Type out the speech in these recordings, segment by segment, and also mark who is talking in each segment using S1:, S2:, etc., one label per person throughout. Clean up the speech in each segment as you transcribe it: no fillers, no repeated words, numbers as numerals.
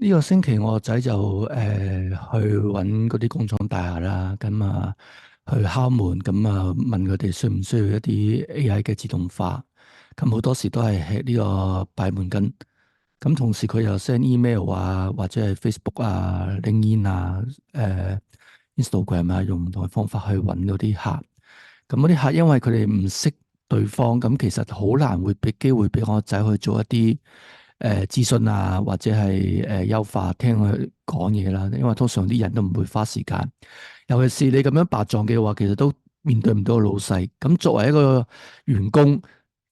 S1: 呢個星期我個仔就去揾嗰啲工廠大廈啦，咁去敲門，咁問佢哋需唔需要一啲 AI 嘅自動化，咁好多時都係喺呢個閉門羹，咁同時佢又 send email 啊，或者係 Facebook 啊、LinkedIn 啊、Instagram 啊，用唔同嘅方法去揾嗰啲客，咁嗰啲客因為佢哋唔識對方，咁其實好難會俾機會俾我個仔去做一啲諮詢啊，或者係優化聽佢講嘢啦。因為通常啲人都唔會花時間，尤其是你咁樣白撞嘅話，其實都面對唔到個老細。咁作為一個員工，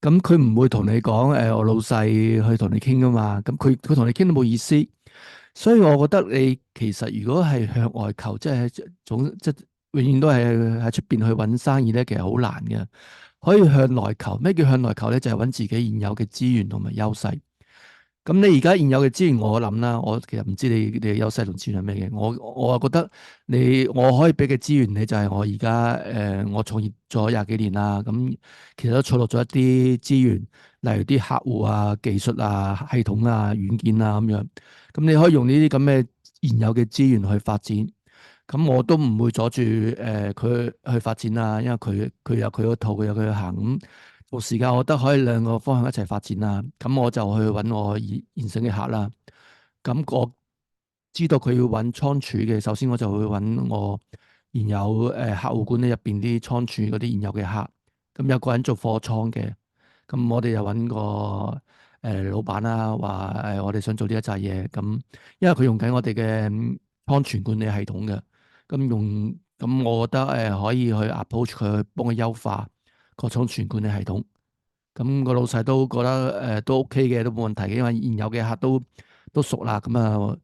S1: 咁佢唔會同你講我老細去同你傾噶嘛。咁佢同你傾都冇意思。所以我覺得你其實如果係向外求，即係永遠都係喺出邊去揾生意咧，其實好難嘅。可以向內求，咩叫向內求咧？就係揾自己現有嘅資源同埋優勢。咁你而家現有嘅資源，我諗啦，我其實唔知你嘅優勢同資源係咩嘅。我啊覺得我可以俾嘅資源你就係我而家我從業咗廿幾年啦，咁其實都儲落咗一啲資源，例如啲客戶啊、技術啊、系統啊、軟件啊咁樣。咁你可以用呢啲咁嘅現有嘅資源去發展。咁我都唔會阻住佢去發展啦，因為佢有佢嗰套，佢有佢去行。咁到時間，我覺得可以兩個方向一齊發展啦。咁我就去揾我現成嘅客啦。咁我知道佢要揾倉儲嘅，首先我就會揾我現有客戶管理入邊啲倉儲嗰啲現有嘅客。咁有個人做貨倉嘅，咁我哋就揾個老闆啦，話我哋想做呢一紮嘢。咁因為佢用緊我哋嘅倉存管理系統嘅。咁我覺得可以去 approach 佢，去幫佢優化個倉存管理系統。咁個老細都覺得都 OK 嘅，都冇問題嘅，因為現有嘅客都熟啦。咁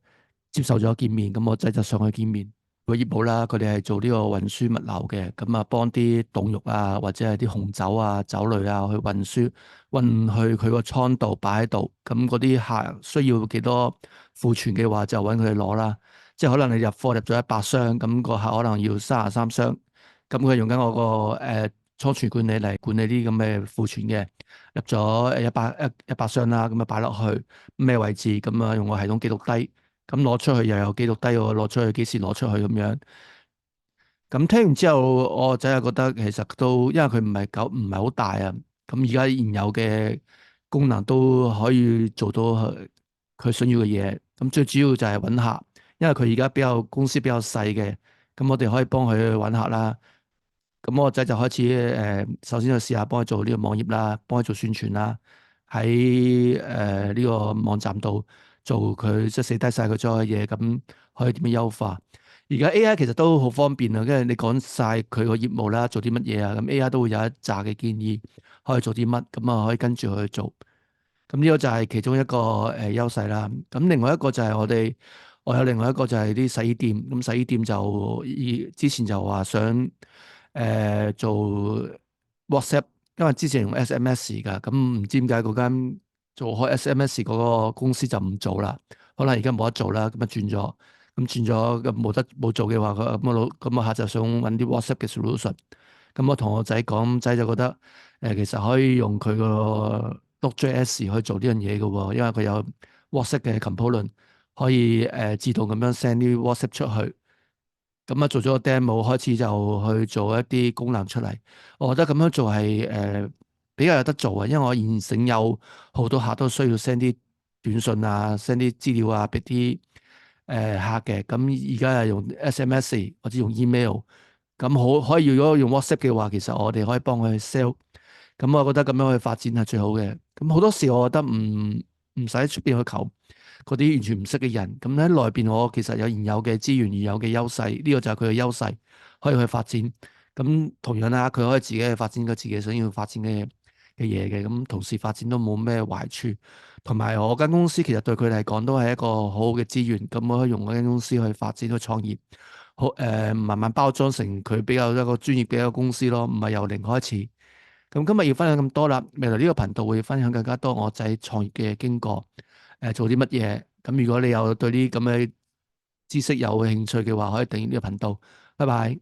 S1: 接受咗見面，咁我仔就上去見面。個業務啦，佢哋係做呢個運輸物流嘅，咁幫啲凍肉啊，或者係啲紅酒啊、酒類啊去運去佢個倉度擺喺度。咁嗰啲客需要幾多庫存嘅話，就揾佢哋攞啦。即係可能你入貨入咗100箱，咁個客可能要33箱，咁佢用緊我個倉儲管理嚟管理啲咁嘅庫存嘅，入咗一百箱啦，咁擺落去咩位置，咁用個系統記錄低，咁攞出去又有記錄低喎，攞出去幾時攞出去咁樣。咁聽完之後，我個仔又覺得其實都因為佢唔係好大啊，咁而家現有嘅功能都可以做到佢想要嘅嘢。咁最主要就係揾客，因為佢而家公司比較細嘅，咁我哋可以幫佢揾客啦。咁我個仔就開始首先就試下幫佢做呢個網頁啦，幫佢做宣傳啦，喺呢個網站度做佢即係寫低晒佢所有嘅嘢，咁可以點樣優化？而家 AI 其實都好方便啊，因為你講晒佢個業務啦，做啲乜嘢啊，咁 AI 都會有一紮嘅建議，可以做啲乜，咁可以跟住去做。咁呢個就係其中一個優勢啦。咁另外一個就係我有另外一個就係啲洗衣店。咁洗衣店就之前就話想做 WhatsApp，因為之前用 SMS 㗎，咁唔知點解嗰間做開 SMS 嗰個公司就唔做啦，可能而家冇得做啦，咁轉咗咁冇做嘅話，咁我客就想揾啲 WhatsApp 嘅 solution。咁我同我仔講，仔就覺得其實可以用佢個 Node.js 去做呢樣嘢嘅喎，因為佢有 WhatsApp 嘅 component 可以自動咁樣 send 啲 WhatsApp 出去。咁做咗個 demo，開始就去做一啲功能出嚟。我覺得咁樣做係比較有得做啊，因為我現成有好多客都需要 send 啲短信啊、send 啲資料啊俾啲客嘅。咁而家係用 SMS 或者用 email，咁好可以。如果用 WhatsApp 嘅話，其實我哋可以幫佢 sell。咁我覺得咁樣去發展係最好嘅。咁好多時我覺得唔使出邊去求嗰啲完全唔識嘅人。咁喺內邊我其實有現有嘅資源、現有嘅優勢，呢個就係佢嘅優勢，可以去發展。咁同樣啦，佢可以自己去發展佢自己想要發展嘅嘢嘅。咁同時發展都冇咩壞處。同埋我間公司其實對佢嚟講都係一個好好嘅資源。咁我可以用嗰間公司去發展去創業，好慢慢包裝成佢比較一個專業嘅一個公司咯，唔係由零開始。咁今日要分享咁多啦，未來呢個頻道會分享更加多我仔創業嘅經過，做啲乜嘢。咁如果你有對呢啲咁嘅知識有興趣嘅話，可以訂閱呢個頻道。拜拜。